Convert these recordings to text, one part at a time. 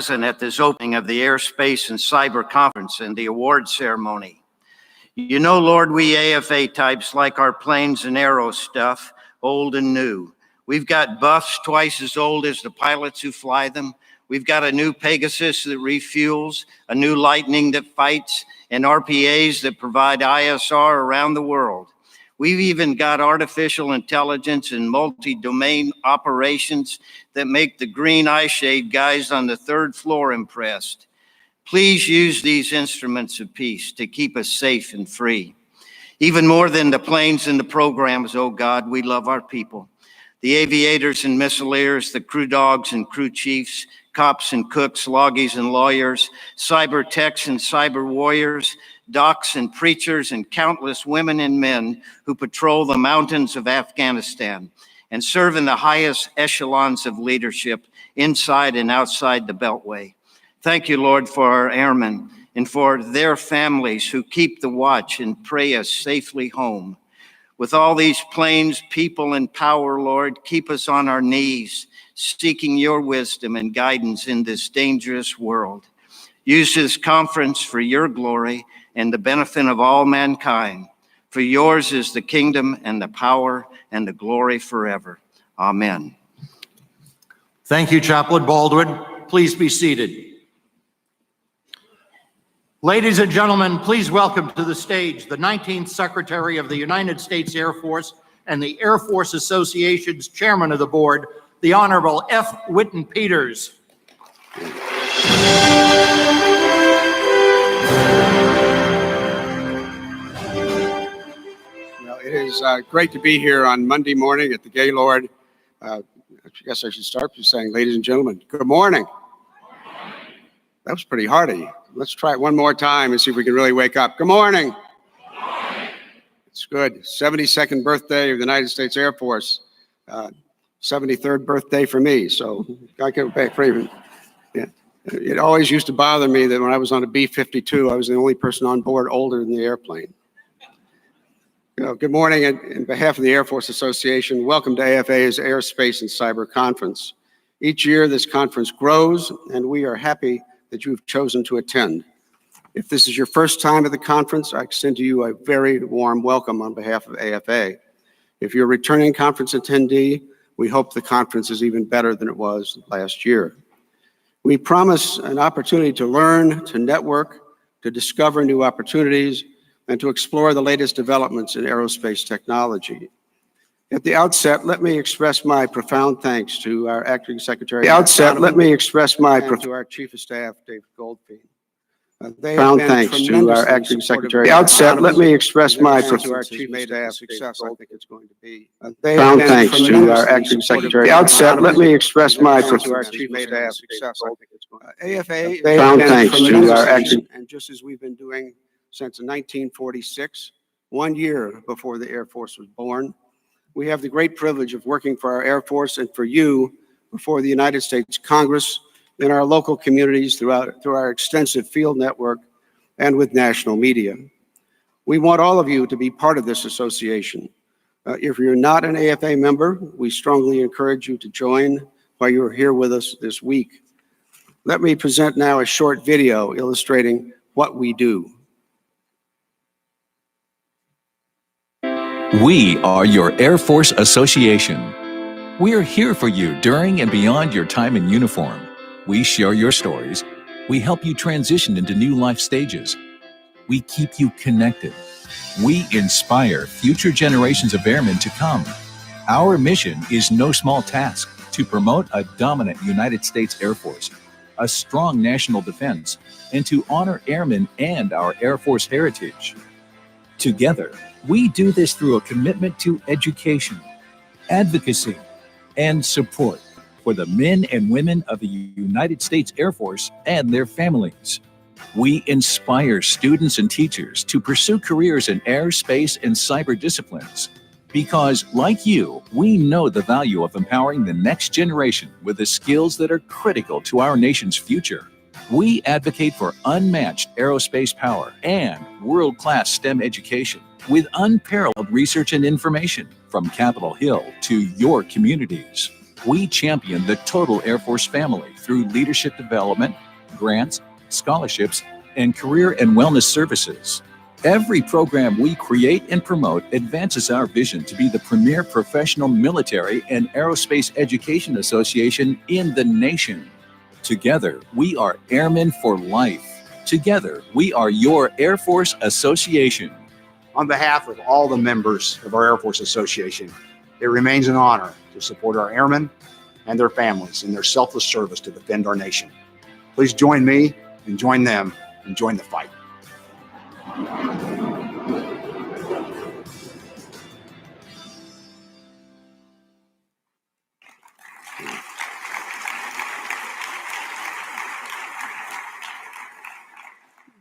present at this opening of the Airspace and Cyber Conference and the award ceremony. You know, Lord, we AFA types like our planes and aero stuff, old and new. We've got buffs twice as old as the pilots who fly them. We've got a new Pegasus that refuels, a new Lightning that fights, and RPAs that provide ISR around the world. We've even got artificial intelligence and multi-domain operations that make the green eye shade guys on the third floor impressed. Please use these instruments of peace to keep us safe and free. Even more than the planes and the programs, oh God, we love our people. The aviators and missileers, the crew dogs and crew chiefs, cops and cooks, loggies and lawyers, cyber techs and cyber warriors, docs and preachers, and countless women and men who patrol the mountains of Afghanistan and serve in the highest echelons of leadership inside and outside the Beltway. Thank you, Lord, for our airmen and for their families who keep the watch and pray us safely home. With all these planes, people, and power, Lord, keep us on our knees, seeking your wisdom and guidance in this dangerous world. Use this conference for your glory and the benefit of all mankind. For yours is the kingdom and the power and the glory forever. Amen. Thank you, Chaplain Baldwin. Please be seated. Ladies and gentlemen, please welcome to the stage the 19th Secretary of the United States Air Force and the Air Force Association's Chairman of the Board, the Honorable F. Whitten Peters. It is great to be here on Monday morning at the Gaylord. I guess I should start by saying, ladies and gentlemen, good morning. That was pretty hearty. Let's try it one more time and see if we can really wake up. Good morning. Good morning. It's good. 72nd birthday of the United States Air Force. 73rd birthday for me. So I can pay for even. Yeah. It always used to bother me that when I was on a B-52, I was the only person on board older than the airplane. Good morning. On behalf of the Air Force Association, welcome to AFA's Airspace and Cyber Conference. Each year, this conference grows, and we are happy that you've chosen to attend. If this is your first time at the conference, I extend to you a very warm welcome on behalf of AFA. If you're a returning conference attendee, we hope the conference is even better than it was last year. We promise an opportunity to learn, to network, to discover new opportunities, and to explore the latest developments in aerospace technology. At the outset, let me express my profound thanks to our Acting Secretary. To our Chief of Staff, David Goldfein. Profound thanks to our Acting Secretary. At the outset, let me express my to our Chief of Staff success. I think it's going to be. Profound thanks to our Acting Secretary. At the outset, let me express my to our Chief of Staff success. I think it's going to be. AFA. Profound thanks to our Acting. And just as we've been doing since 1946, 1 year before the Air Force was born, we have the great privilege of working for our Air Force and for you before the United States Congress, in our local communities through our extensive field network and with national media. We want all of you to be part of this association. If you're not an AFA member, we strongly encourage you to join while you're here with us this week. Let me present now a short video illustrating what we do. We are your Air Force Association. We are here for you during and beyond your time in uniform. We share your stories. We help you transition into new life stages. We keep you connected. We inspire future generations of airmen to come. Our mission is no small task: to promote a dominant United States Air Force, a strong national defense, and to honor airmen and our Air Force heritage. Together, we do this through a commitment to education, advocacy, and support for the men and women of the United States Air Force and their families. We inspire students and teachers to pursue careers in air, space, and cyber disciplines. Because, like you, we know the value of empowering the next generation with the skills that are critical to our nation's future. We advocate for unmatched aerospace power and world-class STEM education with unparalleled research and information from Capitol Hill to your communities. We champion the total Air Force family through leadership development, grants, scholarships, and career and wellness services. Every program we create and promote advances our vision to be the premier professional military and aerospace education association in the nation. Together, we are Airmen for Life. Together, we are your Air Force Association. On behalf of all the members of our Air Force Association, it remains an honor to support our airmen and their families in their selfless service to defend our nation. Please join me and join them and join the fight.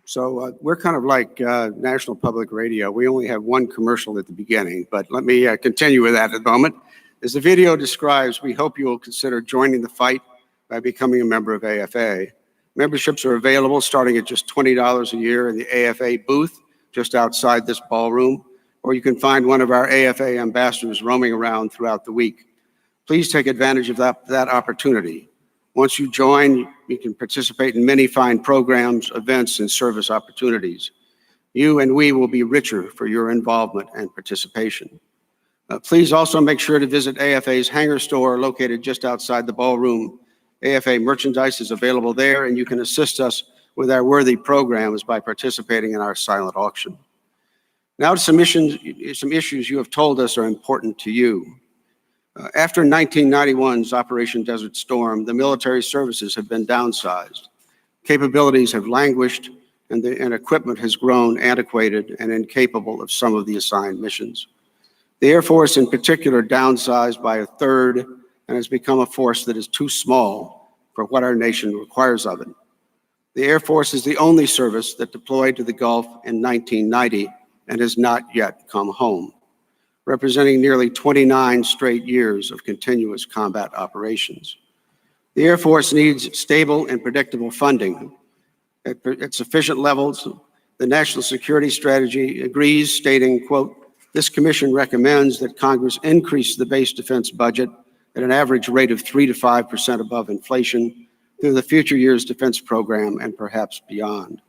So we're kind of like National Public Radio. We only have one commercial at the beginning, but let me continue with that at the moment. As the video describes, we hope you will consider joining the fight by becoming a member of AFA. Memberships are available starting at just $20 a year in the AFA booth just outside this ballroom, or you can find one of our AFA ambassadors roaming around throughout the week. Please take advantage of that opportunity. Once you join, you can participate in many fine programs, events, and service opportunities. You and we will be richer for your involvement and participation. Please also make sure to visit AFA's hangar store located just outside the ballroom. AFA merchandise is available there, and you can assist us with our worthy programs by participating in our silent auction. Now to some issues you have told us are important to you. After 1991's Operation Desert Storm, the military services have been downsized. Capabilities have languished, and equipment has grown antiquated and incapable of some of the assigned missions. The Air Force in particular downsized by a third and has become a force that is too small for what our nation requires of it. The Air Force is the only service that deployed to the Gulf in 1990 and has not yet come home, representing nearly 29 straight years of continuous combat operations. The Air Force needs stable and predictable funding at sufficient levels. The National Security Strategy agrees, stating, quote, "This commission recommends that Congress increase the base defense budget at an average rate of 3 to 5% above inflation through the future years defense program and perhaps beyond."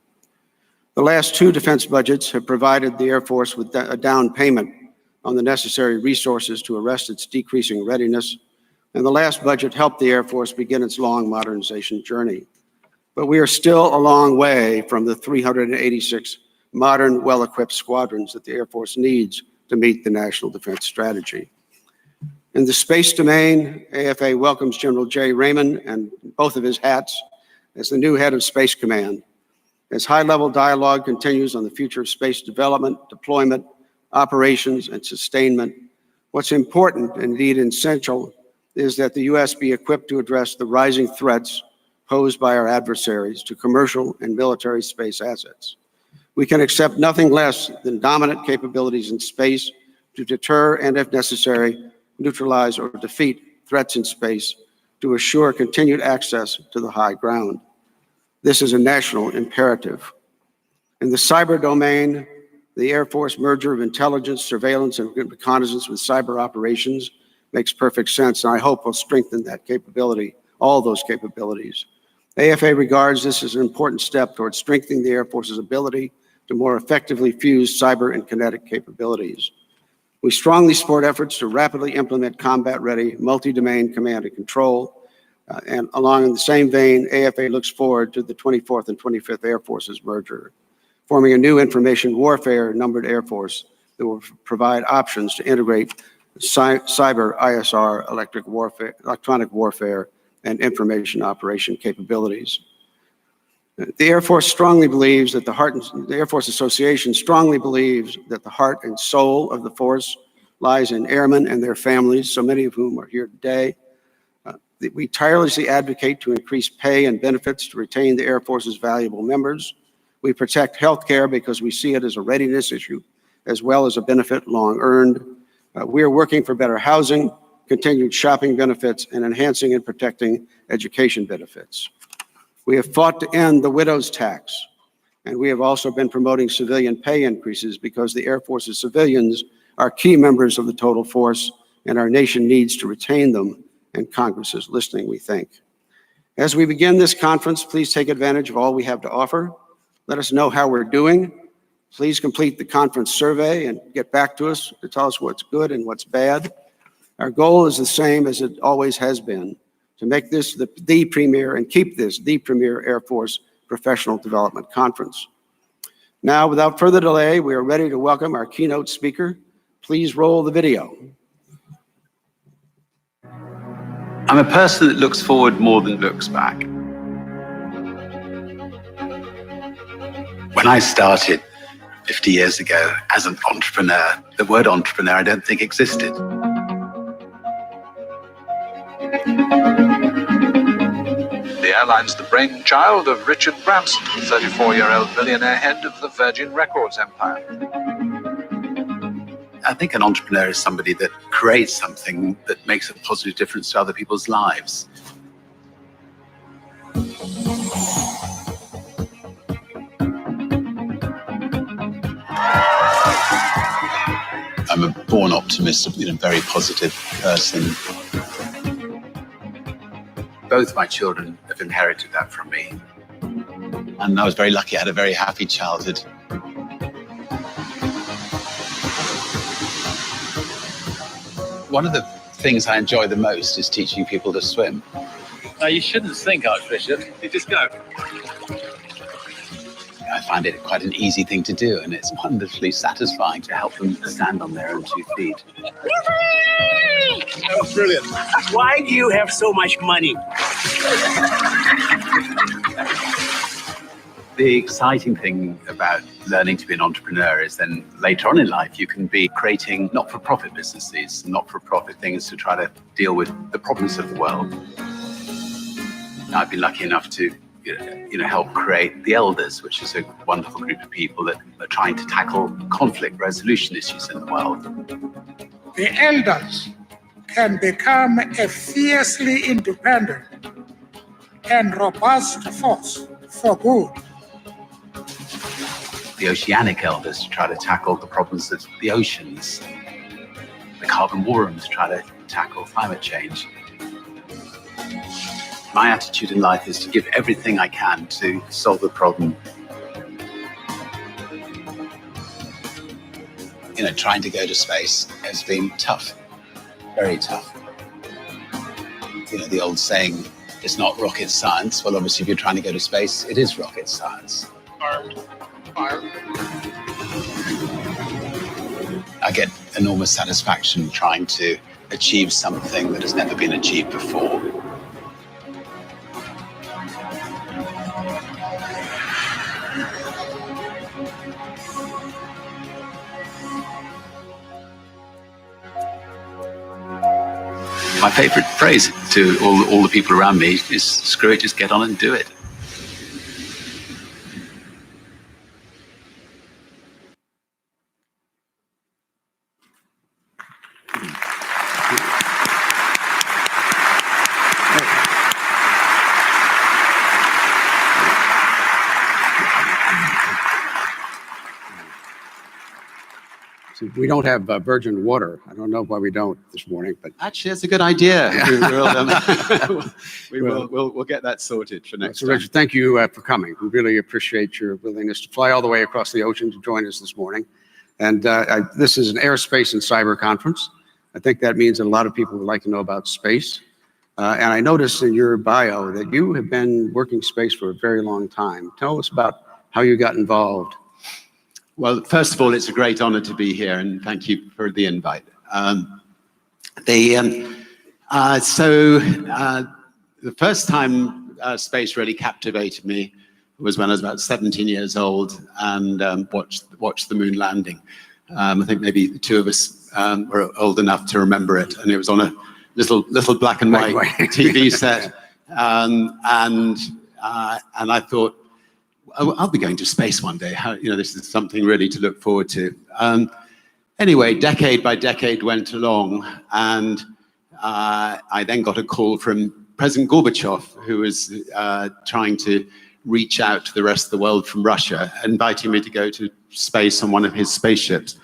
The last two defense budgets have provided the Air Force with a down payment on the necessary resources to arrest its decreasing readiness, and the last budget helped the Air Force begin its long modernization journey. But we are still a long way from the 386 modern, well-equipped squadrons that the Air Force needs to meet the National Defense Strategy. In the space domain, AFA welcomes General Jay Raymond and both of his hats as the new head of Space Command. As high-level dialogue continues on the future of space development, deployment, operations, and sustainment, what's important, indeed essential, is that the U.S. be equipped to address the rising threats posed by our adversaries to commercial and military space assets. We can accept nothing less than dominant capabilities in space to deter and, if necessary, neutralize or defeat threats in space to assure continued access to the high ground. This is a national imperative. In the cyber domain, the Air Force merger of intelligence, surveillance, and reconnaissance with cyber operations makes perfect sense, and I hope will strengthen that capability, all those capabilities. AFA regards this as an important step towards strengthening the Air Force's ability to more effectively fuse cyber and kinetic capabilities. We strongly support efforts to rapidly implement combat-ready, multi-domain command and control, and along in the same vein, AFA looks forward to the 24th and 25th Air Forces merger, forming a new information warfare numbered Air Force that will provide options to integrate cyber, ISR, electronic warfare, and information operation capabilities. The Air Force strongly believes that the Air Force Association strongly believes that the heart and soul of the force lies in airmen and their families, so many of whom are here today. We tirelessly advocate to increase pay and benefits to retain the Air Force's valuable members. We protect health care because we see it as a readiness issue, as well as a benefit long earned. We are working for better housing, continued shopping benefits, and enhancing and protecting education benefits. We have fought to end the widow's tax, and we have also been promoting civilian pay increases because the Air Force's civilians are key members of the total force, and our nation needs to retain them and Congresses listening, we think. As we begin this conference, please take advantage of all we have to offer. Let us know how we're doing. Please complete the conference survey and get back to us to tell us what's good and what's bad. Our goal is the same as it always has been, to make this the premier and keep this the premier Air Force Professional Development Conference. Now, without further delay, we are ready to welcome our keynote speaker. Please roll the video. I'm a person that looks forward more than looks back. When I started 50 years ago as an entrepreneur, the word entrepreneur I don't think existed. The airline's the brainchild of Richard Branson, 34-year-old billionaire head of the Virgin Records empire. I think an entrepreneur is somebody that creates something that makes a positive difference to other people's lives. I'm a born optimist, a very positive person. Both my children have inherited that from me. And I was very lucky, I had a very happy childhood. One of the things I enjoy the most is teaching people to swim. You shouldn't think, Archbishop. You just go. I find it quite an easy thing to do, and it's wonderfully satisfying to help them stand on their own 2 feet. That was brilliant. Why do you have so much money? The exciting thing about learning to be an entrepreneur is then later on in life you can be creating not-for-profit businesses, not-for-profit things to try to deal with the problems of the world. I've been lucky enough to help create the Elders, which is a wonderful group of people that are trying to tackle conflict resolution issues in the world. The Elders can become a fiercely independent and robust force for good. The Oceanic Elders to try to tackle the problems of the oceans. The Carbon War Room to try to tackle climate change. My attitude in life is to give everything I can to solve the problem. Trying to go to space has been tough, very tough. The old saying, it's not rocket science. Well, obviously, if you're trying to go to space, it is rocket science. I get enormous satisfaction trying to achieve something that has never been achieved before. My favorite phrase to all the people around me is, screw it, just get on and do it. We don't have virgin water. I don't know why we don't this morning, but Actually, that's a good idea. We'll get that sorted for next so time. Richard, thank you for coming. We really appreciate your willingness to fly all the way across the ocean to join us this morning. And this is an airspace and cyber conference. I think that means that a lot of people would like to know about space. And I noticed in your bio that you have been working space for a very long time. Tell us about how you got involved. Well, first of all, it's a great honor to be here, and thank you for the invite. The first time space really captivated me was when I was about 17 years old and watched the moon landing. I think maybe the two of us were old enough to remember it, and it was on a little black and white TV set, and I thought, I'll be going to space one day. This is something really to look forward to. Anyway, decade by decade went along, and I then got a call from President Gorbachev, who was trying to reach out to the rest of the world from Russia, inviting me to go to space on one of his spaceships.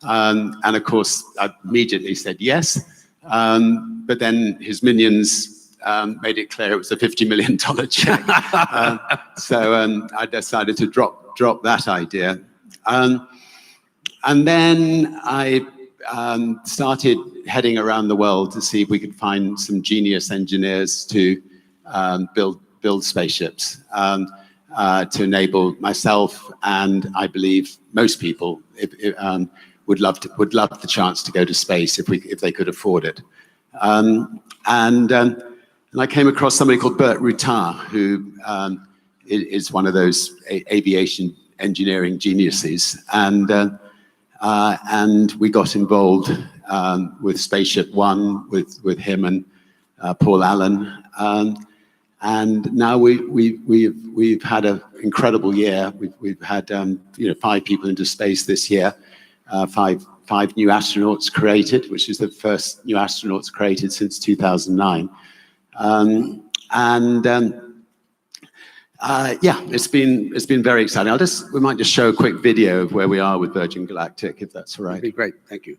And of course, I immediately said yes. But then his minions made it clear it was a $50 million check. So I decided to drop that idea. And then I started heading around the world to see if we could find some genius engineers to build spaceships to enable myself, and I believe most people would love the chance to go to space if they could afford it. And I came across somebody called Bert Rutar, who is one of those aviation engineering geniuses, and we got involved with Spaceship One with him and Paul Allen, and now we've had an incredible year. We've had 5 people into space this year, five new astronauts created, which is the first new astronauts created since 2009, yeah, it's been very exciting. We might just show a quick video of where we are with Virgin Galactic, if that's all right. That'd be great. Thank you.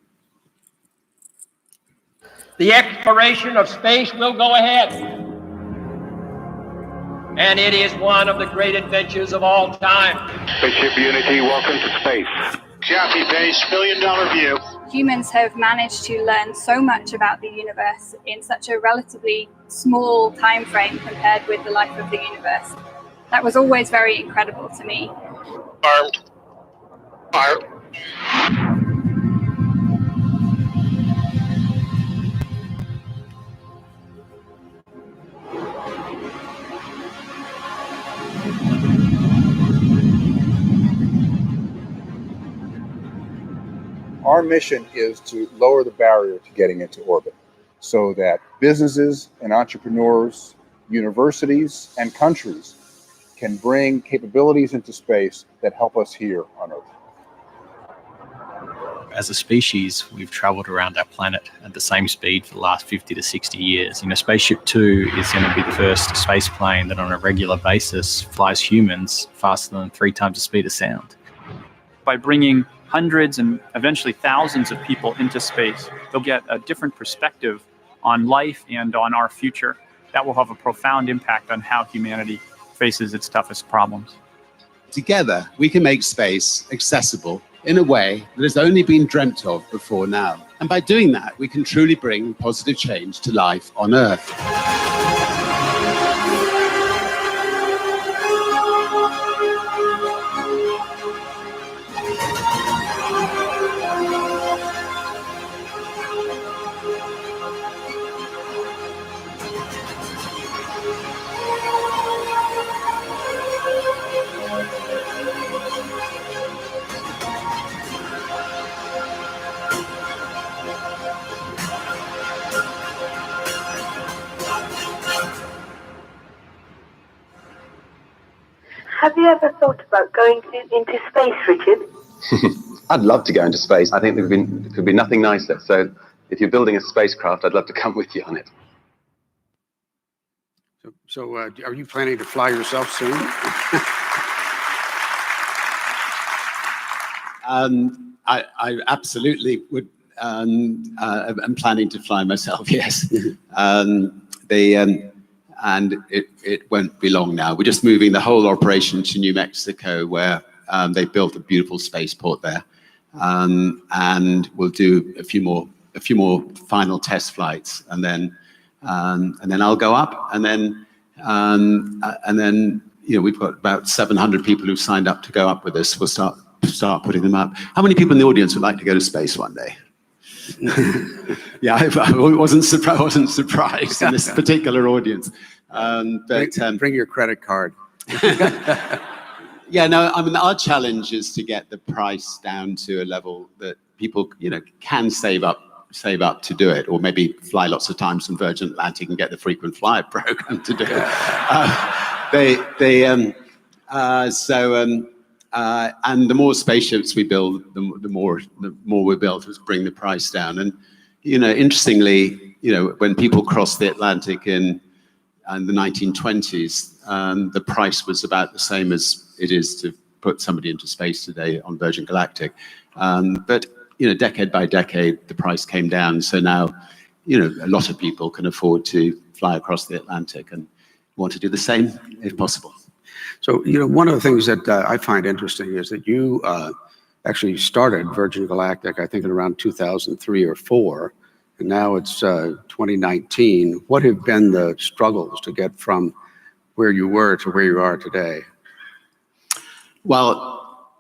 The exploration of space will go ahead, and it is one of the great adventures of all time. Spaceship Unity, welcome to space. Copy base, $1 billion view. Humans have managed to learn so much about the universe in such a relatively small time frame compared with the life of the universe. That was always very incredible to me. Armed. Fire. Our mission is to lower the barrier to getting into orbit so that businesses and entrepreneurs, universities and countries can bring capabilities into space that help us here on Earth. As a species, we've traveled around our planet at the same speed for the last 50 to 60 years. Spaceship 2 is going to be the first space plane that on a regular basis flies humans faster than 3 times the speed of sound. By bringing hundreds and eventually thousands of people into space, they'll get a different perspective on life and on our future. That will have a profound impact on how humanity faces its toughest problems. Together, we can make space accessible in a way that has only been dreamt of before now. And by doing that, we can truly bring positive change to life on Earth. Have you ever thought about going into space, Richard? I'd love to go into space. I think there could be nothing nicer. So if you're building a spacecraft, I'd love to come with you on it. So are you planning to fly yourself soon? I absolutely would. I'm planning to fly myself, yes. And it won't be long now. We're just moving the whole operation to New Mexico, where they built a beautiful spaceport there, and we'll do a few more final test flights, and then I'll go up, and then we've got about 700 people who've signed up to go up with us. We'll start putting them up. How many people in the audience would like to go to space one day? Yeah, I wasn't surprised in this particular audience. Bring your credit card. Yeah, no, I mean, our challenge is to get the price down to a level that people, can save up to do it, or maybe fly lots of times from Virgin Atlantic and get the frequent flyer program to do it. And the more spaceships we build, the more we're able to bring the price down. And interestingly, when people crossed the Atlantic in the 1920s, the price was about the same as it is to put somebody into space today on Virgin Galactic. But decade by decade, the price came down. So now a lot of people can afford to fly across the Atlantic and want to do the same if possible. So, one of the things that I find interesting is that you actually started Virgin Galactic, I think, in around 2003 or 4, and now it's 2019. What have been the struggles to get from where you were to where you are today? Well,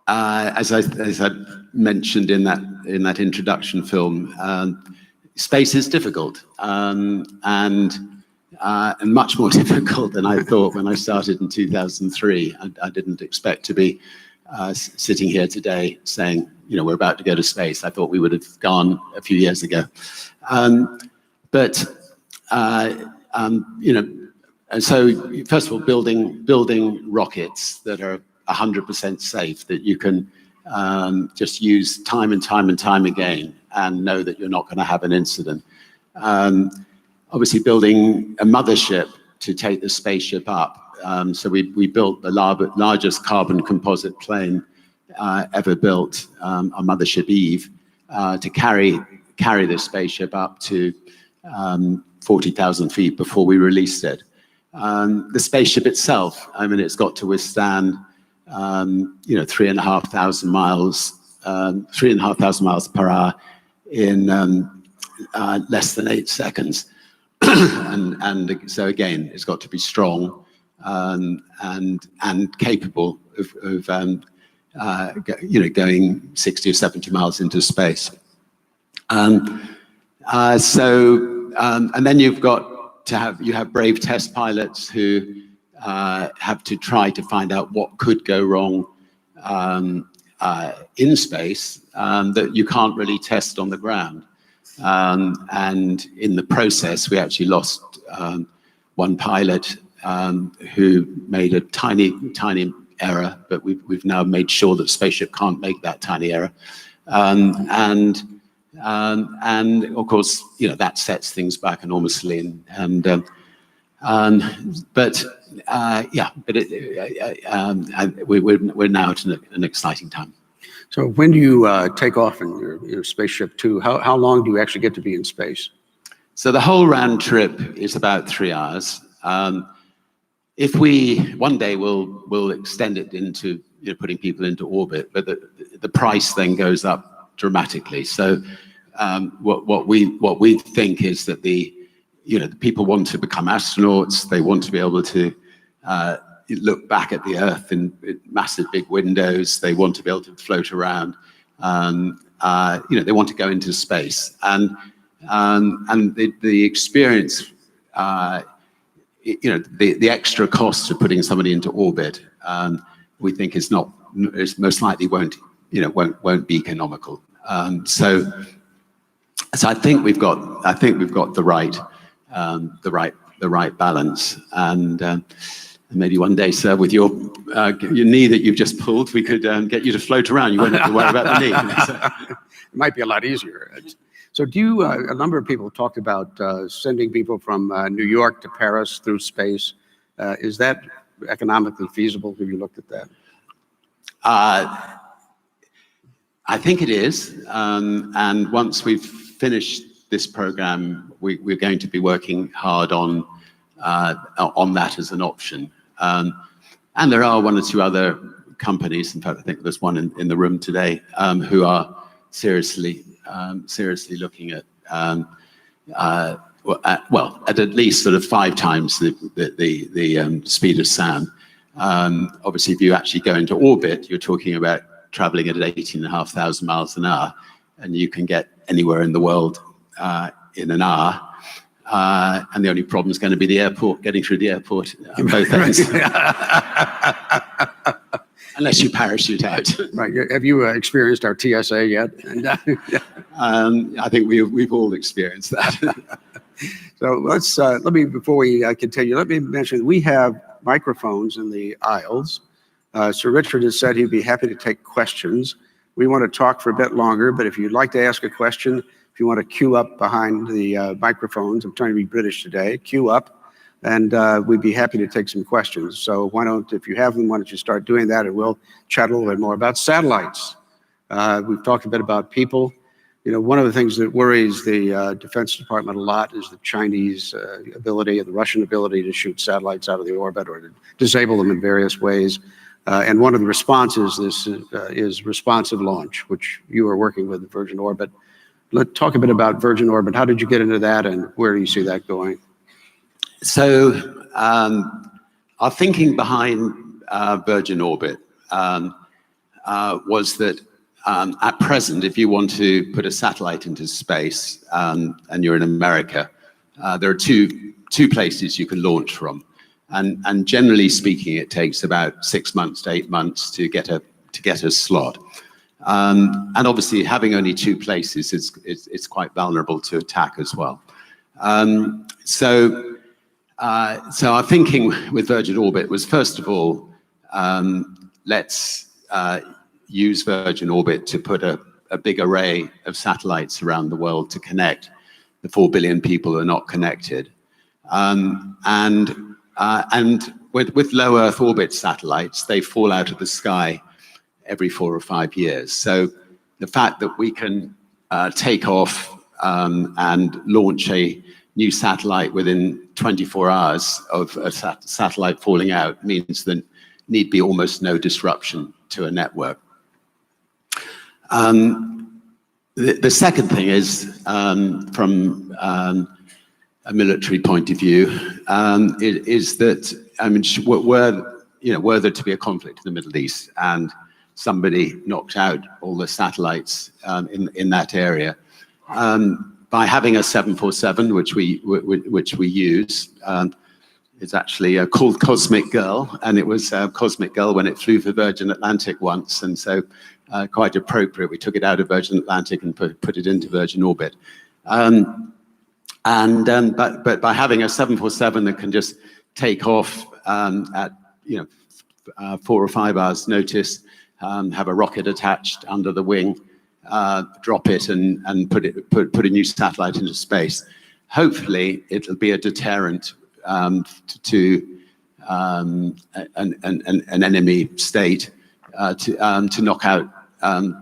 as I mentioned in that introduction film, space is difficult, and much more difficult than I thought when I started in 2003. I didn't expect to be sitting here today saying, we're about to go to space. I thought we would have gone a few years ago. And so first of all, building rockets that are 100% safe, that you can just use time and time again and know that you're not going to have an incident. Obviously building a mothership to take the spaceship up. So we built the largest carbon composite plane ever built, our mothership Eve, to carry this spaceship up to 40,000 feet before we released it. The spaceship itself, it's got to withstand 3,500 miles per hour in less than 8 seconds. and so again, it's got to be strong and capable of going 60 or 70 miles into space. And then you have brave test pilots who have to try to find out what could go wrong in space that you can't really test on the ground. And in the process, we actually lost one pilot who made a tiny error, but we've now made sure that the spaceship can't make that tiny error. And of course, that sets things back enormously. We're now at an exciting time. So when do you take off in your Spaceship Two? How long do you actually get to be in space? So the whole round trip is about 3 hours. If one day we'll extend it into putting people into orbit, but the price then goes up dramatically. So what we think is that the people want to become astronauts. They want to be able to look back at the Earth in massive big windows. They want to be able to float around. They want to go into space, and the experience, the extra cost of putting somebody into orbit, we think is most likely won't be economical. So I think we've got the right balance, and maybe one day, sir, with your knee that you've just pulled, we could get you to float around. You won't have to worry about the knee. So. It might be a lot easier. So a number of people talked about sending people from New York to Paris through space. Is that economically feasible? Have you looked at that? I think it is. And once we've finished this program, we're going to be working hard on that as an option. And there are one or two other companies, in fact, I think there's one in the room today, who are seriously looking at, at least sort of 5 times the speed of sound. Obviously, if you actually go into orbit, you're talking about traveling at 18,500 miles an hour, and you can get anywhere in the world in an hour. And the only problem is going to be the airport, getting through the airport on both ends. Unless you parachute out. Right. Have you experienced our TSA yet? I think we've all experienced that. So before we continue, let me mention we have microphones in the aisles. Sir Richard has said he'd be happy to take questions. We want to talk for a bit longer, but if you'd like to ask a question, if you want to queue up behind the microphones, I'm trying to be British today, queue up, and we'd be happy to take some questions. So if you have them, why don't you start doing that, and we'll chat a little bit more about satellites. We've talked a bit about people. One of the things that worries the Defense Department a lot is the Chinese ability and the Russian ability to shoot satellites out of the orbit or to disable them in various ways. And one of the responses is responsive launch, which you are working with Virgin Orbit. Let's talk a bit about Virgin Orbit. How did you get into that, and where do you see that going? So our thinking behind Virgin Orbit was that at present, if you want to put a satellite into space and you're in America, there are two places you can launch from. And generally speaking, it takes about 6 months to 8 months to get a slot. And obviously, having only 2 places it's quite vulnerable to attack as well. So our thinking with Virgin Orbit was, first of all, let's use Virgin Orbit to put a big array of satellites around the world to connect the 4 billion people who are not connected. And with low Earth orbit satellites, they fall out of the sky every 4 or 5 years. So the fact that we can take off and launch a new satellite within 24 hours of a satellite falling out means there need be almost no disruption to a network. The second thing is, from a military point of view, is that, I mean, were there to be a conflict in the Middle East and somebody knocked out all the satellites in that area, by having a 747, which we use, it's actually called Cosmic Girl, and it was Cosmic Girl when it flew for Virgin Atlantic once, and so quite appropriate. We took it out of Virgin Atlantic and put it into Virgin Orbit. But by having a 747 that can just take off at 4 or 5 hours notice, have a rocket attached under the wing, drop it and put a new satellite into space. Hopefully, it'll be a deterrent to an enemy state to knock out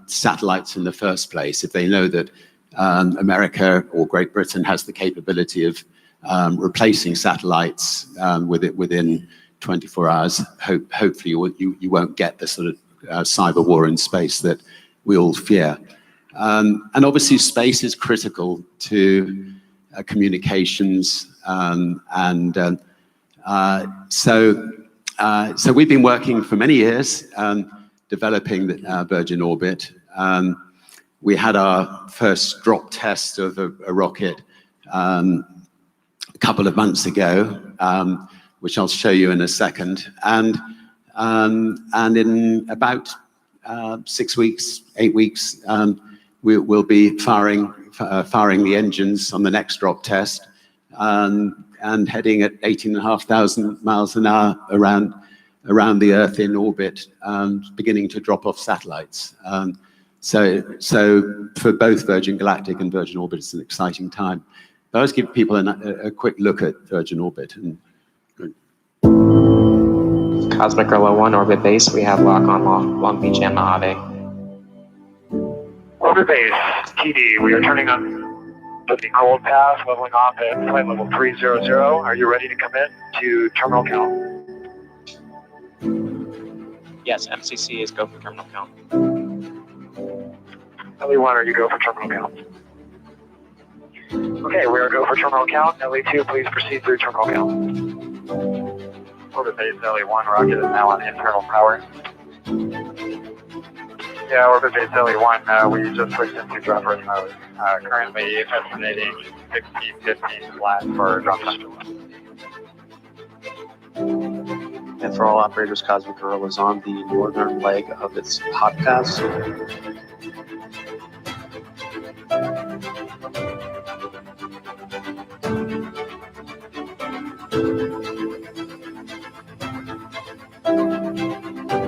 satellites in the first place. If they know that America or Great Britain has the capability of replacing satellites within 24 hours, hopefully you won't get the sort of cyber war in space that we all fear. And obviously space is critical to communications, so we've been working for many years developing the Virgin Orbit. We had our first drop test of a rocket a couple of months ago, which I'll show you in a second. And in about 6 weeks, 8 weeks, we'll be firing the engines on the next drop test, and heading at 18,500 miles an hour around the Earth in orbit, beginning to drop off satellites. So for both Virgin Galactic and Virgin Orbit, it's an exciting time. But let's give people a quick look at Virgin Orbit. Cosmic Girl 01, orbit base. We have lock on Long Beach and Mojave. Orbit base, TD, we are turning on the cold path, leveling off at flight level 300. Are you ready to come in to terminal count? Yes, MCC is go for terminal count. LE1, are you go for terminal count? Okay, we are go for terminal count. LE2, please proceed through terminal count. Orbit base LE1, rocket is now on internal power. Yeah, orbit base LE1, we just switched into drop rest mode. Currently estimating 1615 flat for drop test. And for all operators, Cosmic Girl is on the northern leg of its hot pass.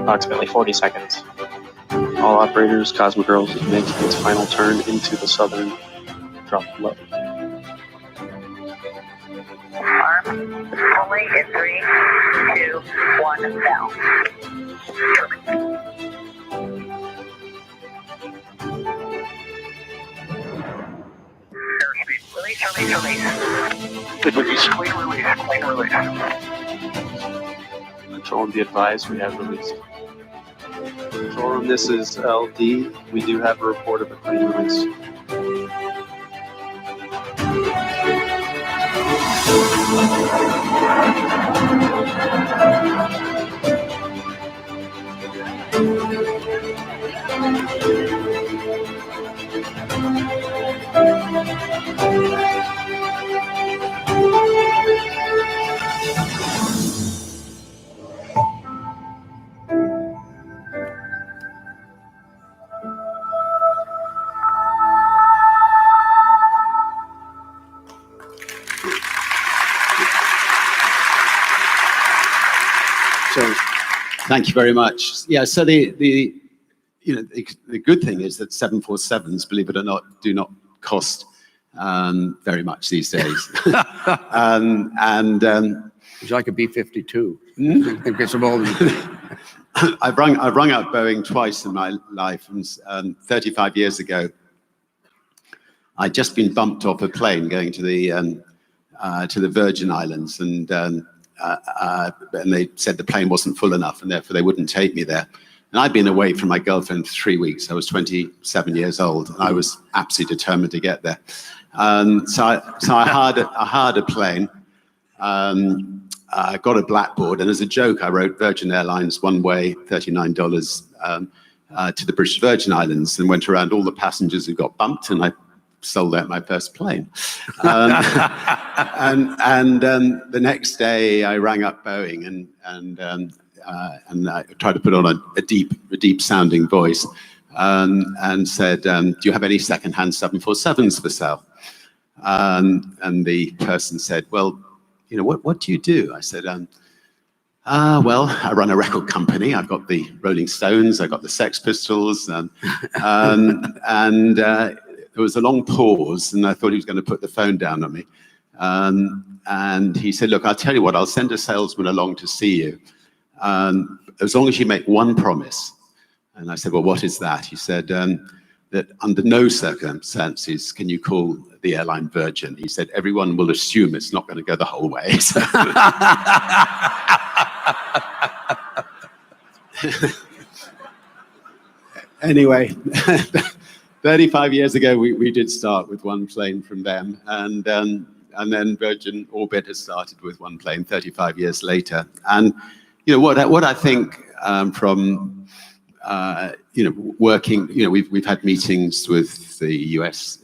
Approximately 40 seconds. All operators, Cosmic Girl is making its final turn into the southern drop level. Only in 3, 2, 1, now. release. Good release. Clean release. Clean release. Control and be advised, we have released. Control room, this is LD. We do have a report of a clean release. So, thank you very much. Yeah, so the good thing is that 747s, believe it or not, do not cost very much these days. Would you like a B-52? I think it's old. I've rung out Boeing twice in my life, and 35 years ago, I'd just been bumped off a plane going to the Virgin Islands, and they said the plane wasn't full enough, and therefore they wouldn't take me there. And I'd been away from my girlfriend for 3 weeks. I was 27 years old, and I was absolutely determined to get there. So I hired a plane. I got a blackboard, and as a joke, I wrote Virgin Airlines one way, $39 to the British Virgin Islands, and went around all the passengers who got bumped, and I sold out my first plane. And the next day, I rang up Boeing and I tried to put on a deep sounding voice and said, "Do you have any secondhand 747s for sale?" And the person said, "Well, you know, what do you do?" I said, "Well, I run a record company. I've got the Rolling Stones, I've got the Sex Pistols." There was a long pause, and I thought he was going to put the phone down on me. And he said, "Look, I'll tell you what, I'll send a salesman along to see you, as long as you make one promise." And I said, "Well, what is that?" He said, "That under no circumstances can you call the airline Virgin." He said, "Everyone will assume it's not going to go the whole way." So anyway, 35 years ago, we did start with one plane from them, and then Virgin Orbit has started with one plane 35 years later. And you know what I think from working, we've had meetings with the U.S.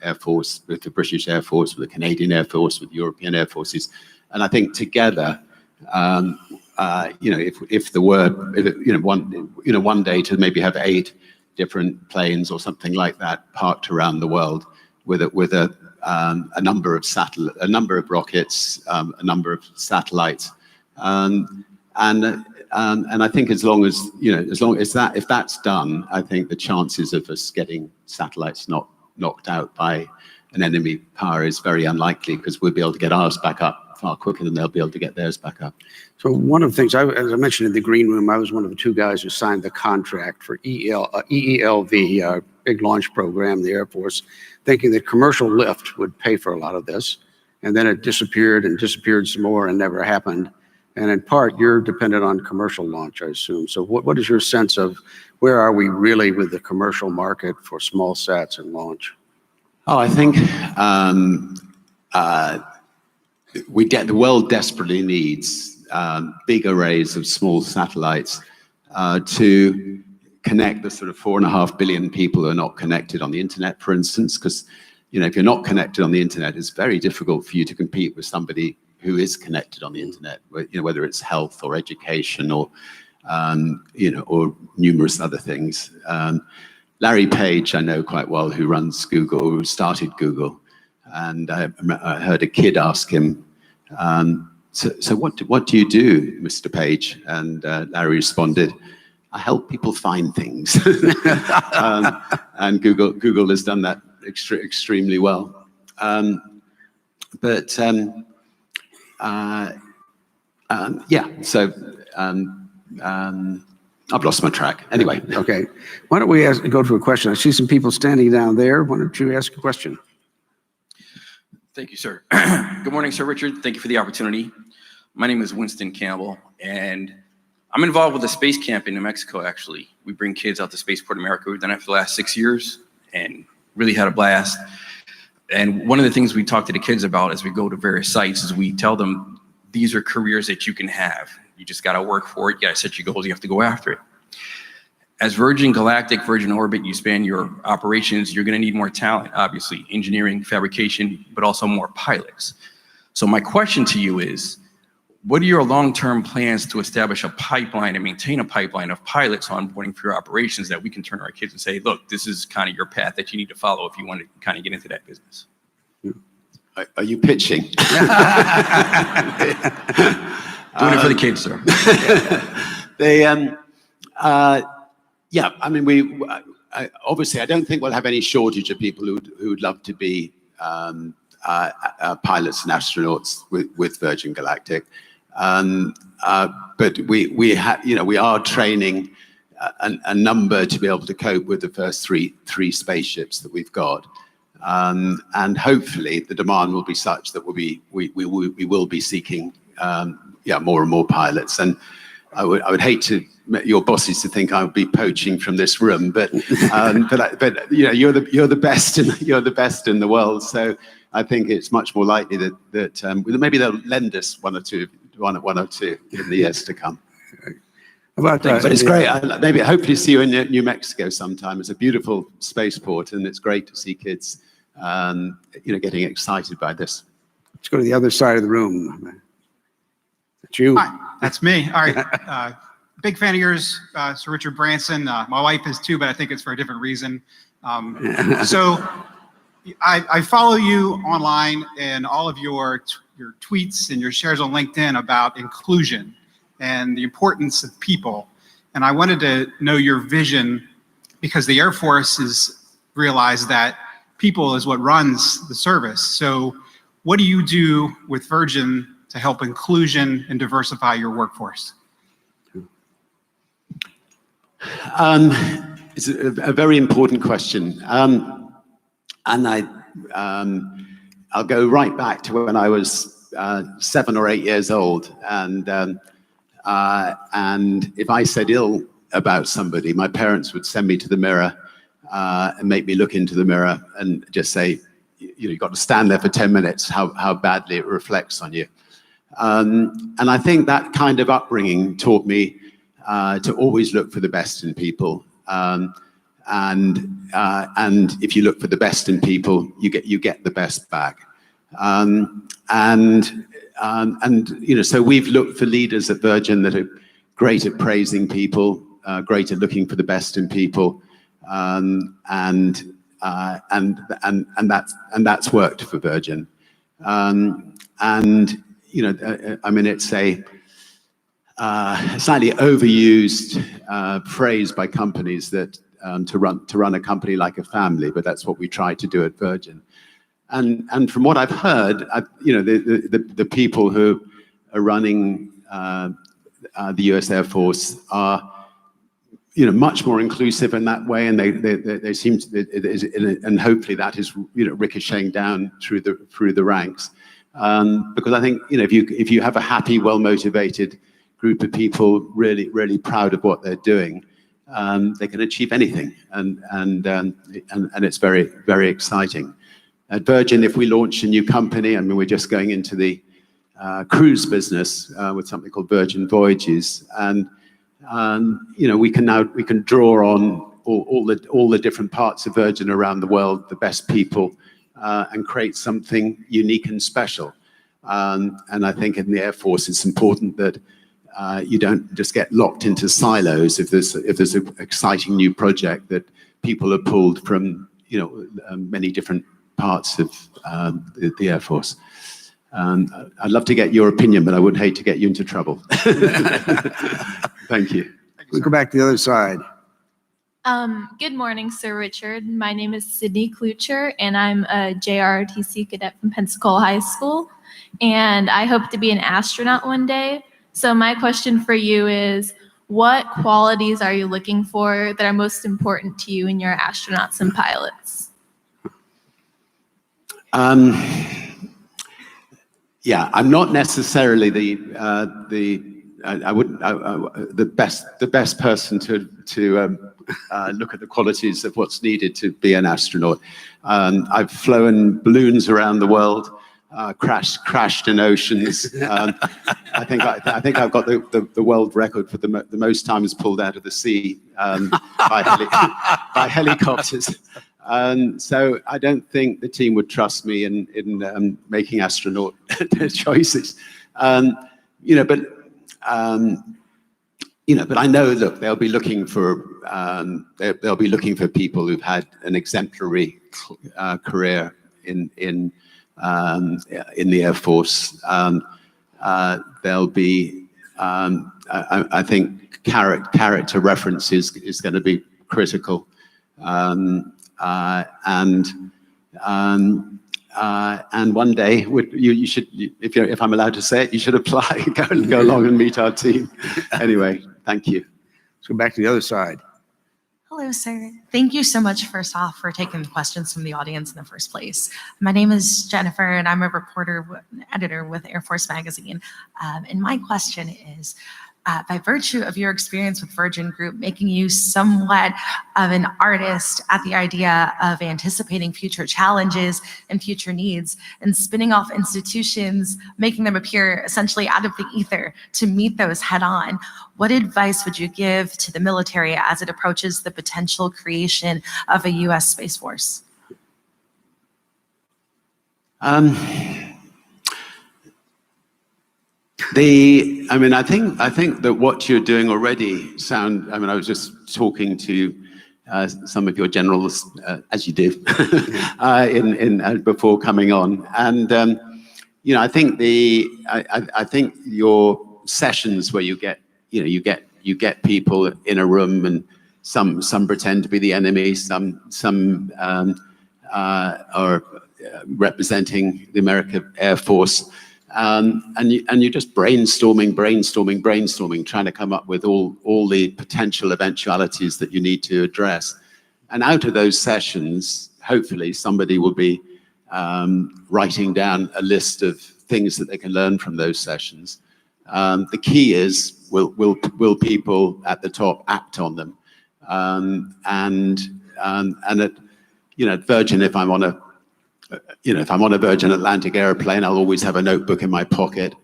Air Force, with the British Air Force, with the Canadian Air Force, with European Air Forces, and I think together, if there were, one day to maybe have 8 different planes or something like that parked around the world with a number of rockets, a number of satellites, and I think as long as that, if that's done, I think the chances of us getting satellites not knocked out by an enemy power is very unlikely, because we'll be able to get ours back up far quicker than they'll be able to get theirs back up. So one of the things, as I mentioned in the green room, I was one of the 2 guys who signed the contract for EELV, big launch program, the Air Force, thinking that commercial lift would pay for a lot of this. And then it disappeared and disappeared some more and never happened. And in part, you're dependent on commercial launch, I assume. So what is your sense of where are we really with the commercial market for small sats and launch? Oh, I think the world desperately needs big arrays of small satellites to connect the sort of 4.5 billion people who are not connected on the internet, for instance, because if you're not connected on the internet, it's very difficult for you to compete with somebody who is connected on the internet, whether it's health or education or or numerous other things. Larry Page, I know quite well, who runs Google, who started Google, and I heard a kid ask him, so what do you do, Mr. Page? And Larry responded, "I help people find things." And Google has done that extremely well. I've lost my track. Anyway. Okay. Why don't we go to a question? I see some people standing down there. Why don't you ask a question? Thank you, sir. Good morning, Sir Richard. Thank you for the opportunity. My name is Winston Campbell, and I'm involved with a space camp in New Mexico, actually. We bring kids out to Spaceport America. We've done it for the last 6 years and really had a blast. And one of the things we talk to the kids about as we go to various sites is we tell them these are careers that you can have. You just got to work for it. You got to set your goals. You have to go after it. As Virgin Galactic, Virgin Orbit, you span your operations, you're going to need more talent, obviously, engineering, fabrication, but also more pilots. So my question to you is, what are your long-term plans to establish a pipeline and maintain a pipeline of pilots onboarding for your operations that we can turn to our kids and say, look, this is kind of your path that you need to follow if you want to kind of get into that business? Are you pitching? Doing it for the kids, sir. Yeah, I mean, obviously, I don't think we'll have any shortage of people who would love to be pilots and astronauts with Virgin Galactic. But we are training a number to be able to cope with the first three spaceships that we've got. And hopefully the demand will be such that we will be seeking more and more pilots. And I would hate to your bosses to think I would be poaching from this room, but you're the best in the world. So I think it's much more likely that maybe they'll lend us one or two in the years to come. But it's great. Maybe hopefully see you in New Mexico sometime. It's a beautiful spaceport, and it's great to see kids, getting excited by this. Let's go to the other side of the room. It's you. Hi, that's me. All right. Big fan of yours, Sir Richard Branson. My wife is too, but I think it's for a different reason. So I follow you online and all of your tweets and your shares on LinkedIn about inclusion and the importance of people. And I wanted to know your vision, because the Air Force has realized that people is what runs the service. So what do you do with Virgin to help inclusion and diversify your workforce? It's a very important question. And I'll go right back to when I was 7 or 8 years old. And if I said ill about somebody, my parents would send me to the mirror and make me look into the mirror and just say, you've got to stand there for 10 minutes, how badly it reflects on you. And I think that kind of upbringing taught me to always look for the best in people. And if you look for the best in people, you get the best back. So we've looked for leaders at Virgin that are great at praising people, great at looking for the best in people, and that's worked for Virgin. It's a slightly overused phrase by companies that to run a company like a family, but that's what we try to do at Virgin. And from what I've heard, the people who are running the U.S. Air Force are, much more inclusive in that way, and they seem to, and hopefully that is ricocheting down through the ranks, because I think if you have a happy, well-motivated group of people really proud of what they're doing, they can achieve anything, and it's very, very exciting. At Virgin, if we launch a new company, we're just going into the cruise business with something called Virgin Voyages, and we can draw on all the different parts of Virgin around the world, the best people, and create something unique and special. And I think in the Air Force, it's important that you don't just get locked into silos. If there's an exciting new project, that people are pulled from many different parts of the Air Force. I'd love to get your opinion, but I would hate to get you into trouble. Thank you. We'll go back to the other side. Good morning, Sir Richard. My name is Sydney Klucher, and I'm a JROTC cadet from Pensacola High School, and I hope to be an astronaut one day. So my question for you is, what qualities are you looking for that are most important to you in your astronauts and pilots? Yeah, I'm not necessarily the best person to look at the qualities of what's needed to be an astronaut. I've flown balloons around the world, crashed in oceans. I think I've got the world record for the most times pulled out of the sea by helicopters. So I don't think the team would trust me in making astronaut choices. But I know, look, they'll be looking for people who've had an exemplary career in the Air Force. There'll be, I think, character reference is going to be critical. And one day, you should, if I'm allowed to say it, you should apply, go along and meet our team. Anyway, thank you. Let's go back to the other side. Hello, sir. Thank you so much, first off, for taking the questions from the audience in the first place. My name is Jennifer, and I'm a reporter, editor with Air Force Magazine. And my question is, by virtue of your experience with Virgin Group, making you somewhat of an artist at the idea of anticipating future challenges and future needs and spinning off institutions, making them appear essentially out of the ether to meet those head on, what advice would you give to the military as it approaches the potential creation of a U.S. Space Force? I think that what you're doing already I was just talking to some of your generals, as you do, before coming on, and I think I think your sessions where you get people in a room and some pretend to be the enemy, some are representing the American Air Force. And you're just brainstorming, trying to come up with all the potential eventualities that you need to address. And out of those sessions, hopefully somebody will be writing down a list of things that they can learn from those sessions. The key is, will people at the top act on them? And at Virgin, if I'm on a Virgin Atlantic airplane, I'll always have a notebook in my pocket,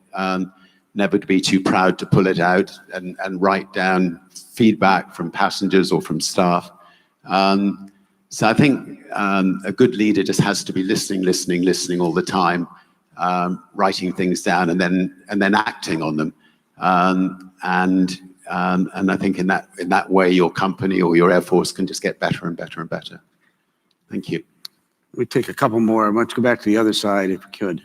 never to be too proud to pull it out and write down feedback from passengers or from staff. So I think a good leader just has to be listening all the time, writing things down and then acting on them. And I think in that way, your company or your Air Force can just get better and better and better. Thank you. We take a couple more. Let's go back to the other side if we could.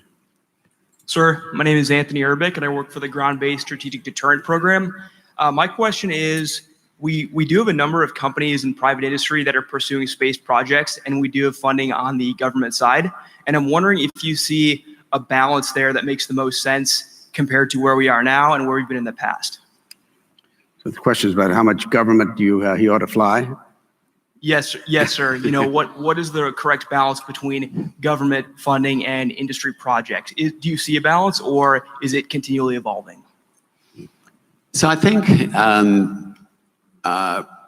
Sir, my name is Anthony Urbick, and I work for the Ground-Based Strategic Deterrent Program. My question is, we do have a number of companies in private industry that are pursuing space projects, and we do have funding on the government side. And I'm wondering if you see a balance there that makes the most sense compared to where we are now and where we've been in the past. So the question is about how much government he ought to fly? Yes, sir. What is the correct balance between government funding and industry projects? Do you see a balance, or is it continually evolving? So I think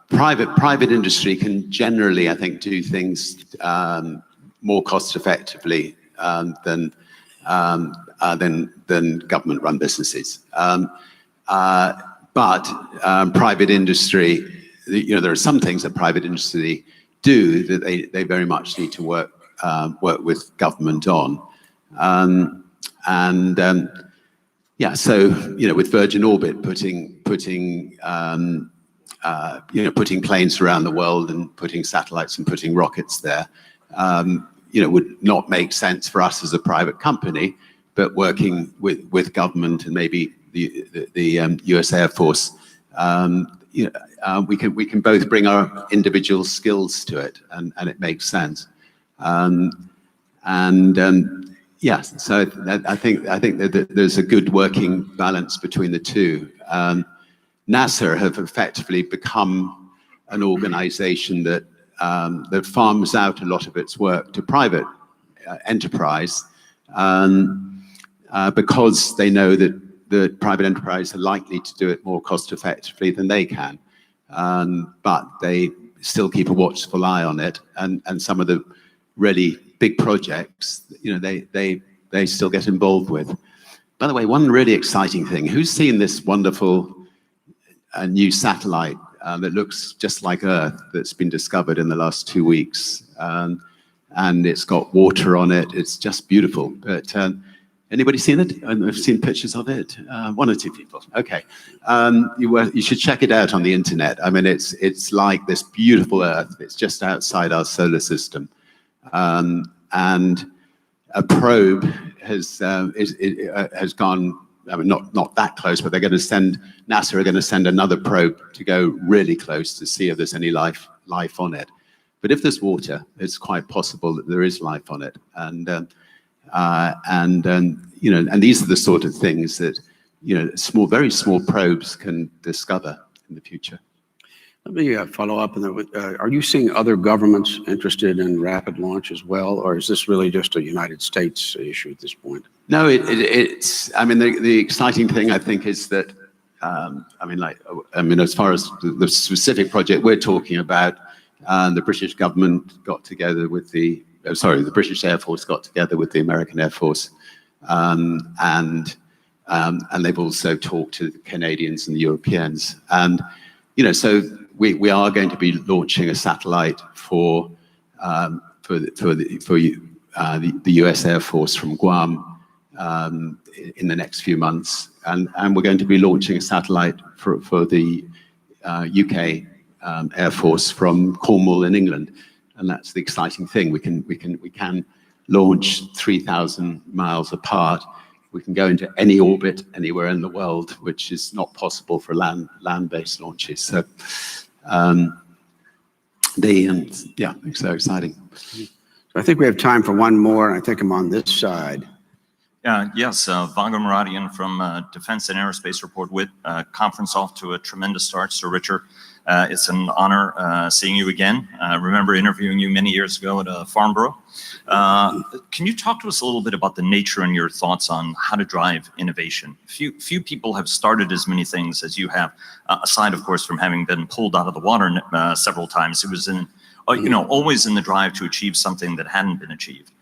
private industry can generally, I think, do things more cost effectively than government-run businesses. But private industry, there are some things that private industry do that they very much need to work with government on. So with Virgin Orbit putting planes around the world and putting satellites and putting rockets there, would not make sense for us as a private company, but working with government and maybe the US Air Force, we can both bring our individual skills to it, and it makes sense. So I think that there's a good working balance between the two. NASA have effectively become an organization that farms out a lot of its work to private enterprise. because they know that the private enterprise are likely to do it more cost effectively than they can. But they still keep a watchful eye on it, and some of the really big projects, they still get involved with. By the way, one really exciting thing, who's seen this wonderful new satellite that looks just like Earth that's been discovered in the last 2 weeks? And it's got water on it. It's just beautiful. But anybody seen it? I've seen pictures of it. One or two people. Okay. You should check it out on the internet. I mean, it's like this beautiful Earth. It's just outside our solar system. And a probe has gone, I mean, not that close, but NASA are going to send another probe to go really close to see if there's any life on it. But if there's water, it's quite possible that there is life on it. And these are the sort of things that, very small probes can discover in the future. Let me follow up. Are you seeing other governments interested in rapid launch as well, or is this really just a United States issue at this point? No, it's. I mean, the exciting thing I think is that, as far as the specific project we're talking about, the British government got together with the British Air Force got together with the American Air Force, and they've also talked to the Canadians and the Europeans, and so we are going to be launching a satellite for the U.S. Air Force from Guam in the next few months, and we're going to be launching a satellite for the UK Air Force from Cornwall in England, and that's the exciting thing. We can launch 3,000 miles apart. We can go into any orbit anywhere in the world, which is not possible for land-based launches. So, it's so exciting. I think we have time for one more. I think I'm on this side. Yes, Vago Muradian from Defense and Aerospace Report with conference off to a tremendous start. Sir Richard, it's an honor seeing you again. I remember interviewing you many years ago at Farnborough. Can you talk to us a little bit about the nature and your thoughts on how to drive innovation? Few people have started as many things as you have, aside, of course, from having been pulled out of the water several times. It was always in the drive to achieve something that hadn't been achieved.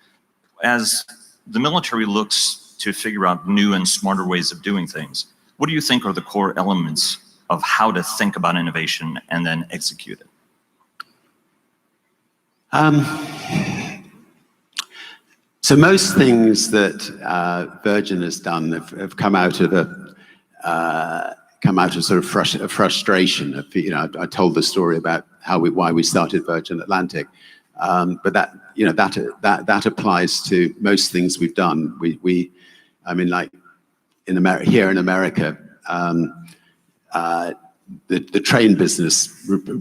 As the military looks to figure out new and smarter ways of doing things, what do you think are the core elements of how to think about innovation and then execute it? So most things that Virgin has done have come out of sort of frustration. I told the story about why we started Virgin Atlantic, but that applies to most things we've done. Like here in America, the train business,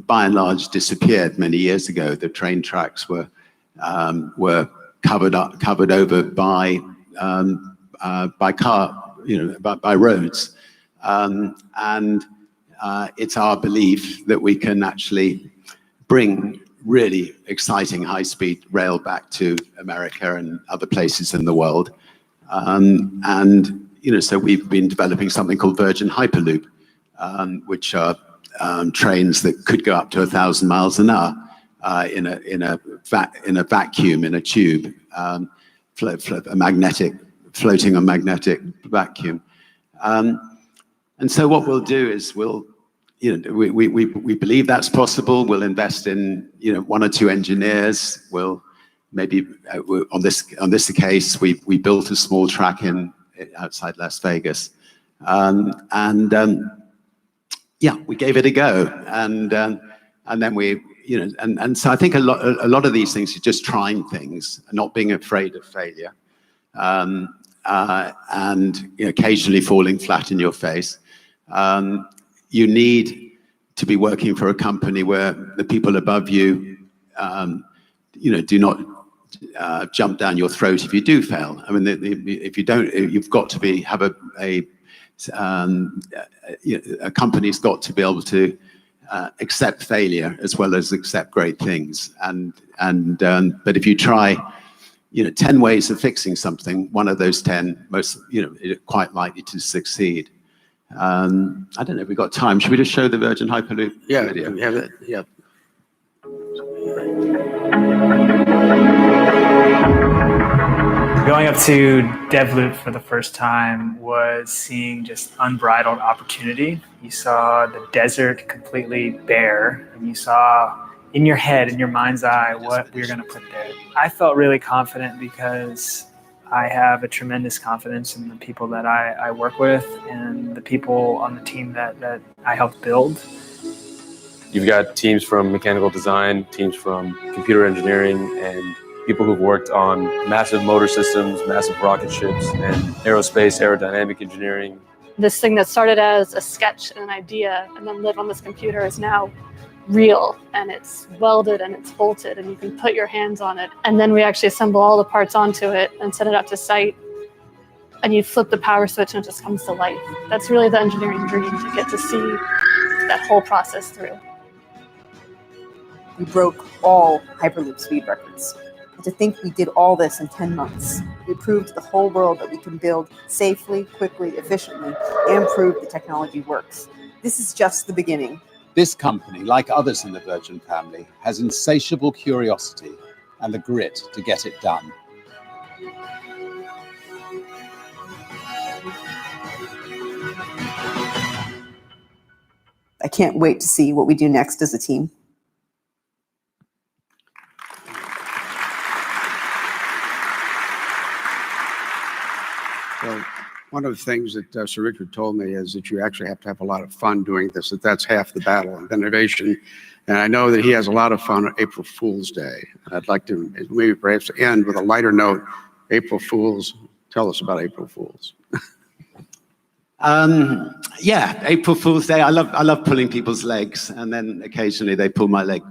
by and large, disappeared many years ago. The train tracks were covered over by roads, and it's our belief that we can actually bring really exciting high-speed rail back to America and other places in the world. So we've been developing something called Virgin Hyperloop, which are trains that could go up to 1,000 miles an hour in a vacuum, in a tube, floating on magnetic vacuum. And so what we'll do is we believe that's possible. We'll invest in one or two engineers. We'll maybe on this case we built a small track outside Las Vegas, we gave it a go, and then so I think a lot of these things are just trying things, not being afraid of failure, and occasionally falling flat in your face. You need to be working for a company where the people above you, do not jump down your throat if you do fail. I mean, if you don't, you've got to have a company's got to be able to accept failure as well as accept great things. But if you try 10 ways of fixing something, one of those 10 quite likely to succeed. I don't know if we've got time. Should we just show the Virgin Hyperloop video? We have it. Yeah. Going up to DevLoop for the first time was seeing just unbridled opportunity. You saw the desert completely bare, and you saw in your head, in your mind's eye, what we were going to put there. I felt really confident because I have a tremendous confidence in the people that I work with and the people on the team that I helped build. You've got teams from mechanical design, teams from computer engineering, and people who've worked on massive motor systems, massive rocket ships, and aerospace, aerodynamic engineering. This thing that started as a sketch and an idea and then lived on this computer is now real, and it's welded and it's bolted and you can put your hands on it. And then we actually assemble all the parts onto it and send it out to site, and you flip the power switch and it just comes to life. That's really the engineering dream, to get to see that whole process through. We broke all Hyperloop speed records. And to think we did all this in 10 months. We proved to the whole world that we can build safely, quickly, efficiently, and prove the technology works. This is just the beginning. This company, like others in the Virgin family, has insatiable curiosity and the grit to get it done. I can't wait to see what we do next as a team. Well, one of the things that Sir Richard told me is that you actually have to have a lot of fun doing this, that's half the battle of innovation. And I know that he has a lot of fun on April Fool's Day. I'd like to maybe perhaps end with a lighter note. April Fools, tell us about April Fools. Yeah, April Fool's Day. I love pulling people's legs, and then occasionally they pull my leg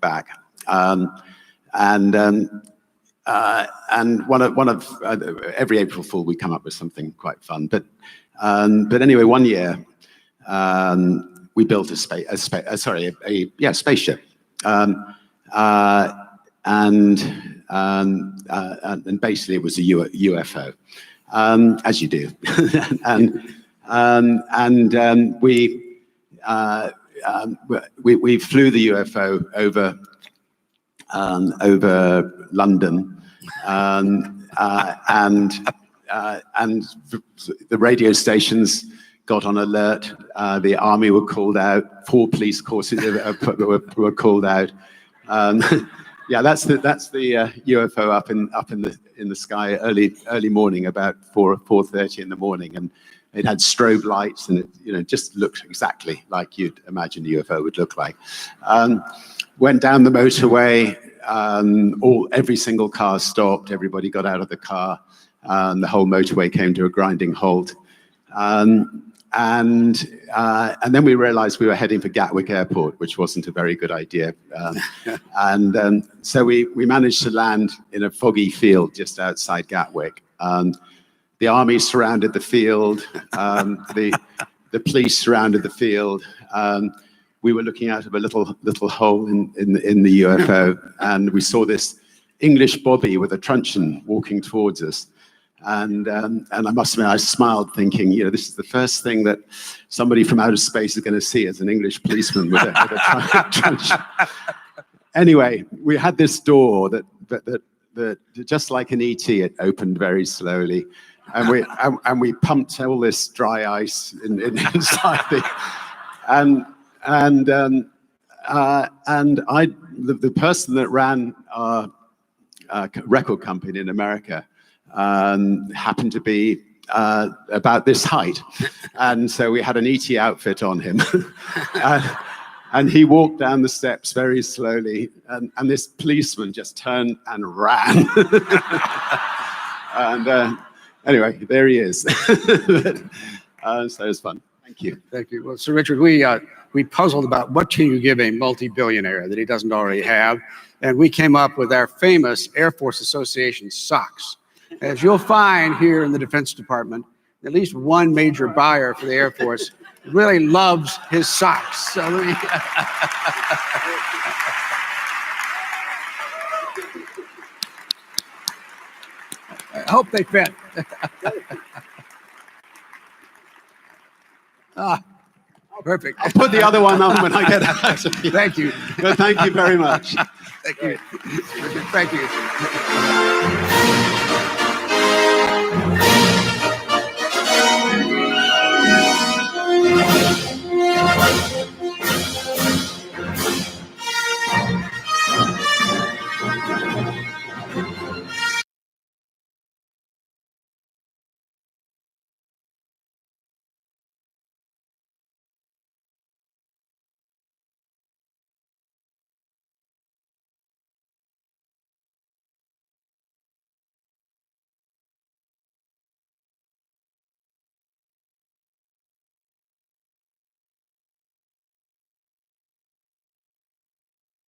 back. And one of every April Fool we come up with something quite fun. But anyway, one year we built a spaceship, and basically it was a UFO, as you do, and we flew the UFO over London, and the radio stations got on alert. The army were called out. 4 police forces were called out. Yeah, that's the UFO up in the sky early morning, about 4:30 in the morning, and it had strobe lights, and it just looked exactly like you'd imagine a UFO would look like. Went down the motorway. Every single car stopped. Everybody got out of the car. The whole motorway came to a grinding halt. And then we realized we were heading for Gatwick Airport, which wasn't a very good idea. So we managed to land in a foggy field just outside Gatwick. The army surrounded the field. The police surrounded the field. We were looking out of a little hole in the UFO, and we saw this English bobby with a truncheon walking towards us. And I must admit, I smiled, thinking, this is the first thing that somebody from outer space is going to see, as an English policeman with a truncheon. Anyway, we had this door that just like an ET, it opened very slowly, and we pumped all this dry ice inside the person that ran our record company in America happened to be about this height, and so we had an ET outfit on him, and he walked down the steps very slowly, and this policeman just turned and ran. And anyway, there he is. So it was fun. Thank you. Thank you. Well, Sir Richard, we puzzled about what can you give a multi-billionaire that he doesn't already have, and we came up with our famous Air Force Association socks. As you'll find here in the Defense Department, at least one major buyer for the Air Force really loves his socks. So let me I hope they fit. Perfect. I'll put the other one on when I get out. Thank you. But thank you very much. Thank you. Thank you.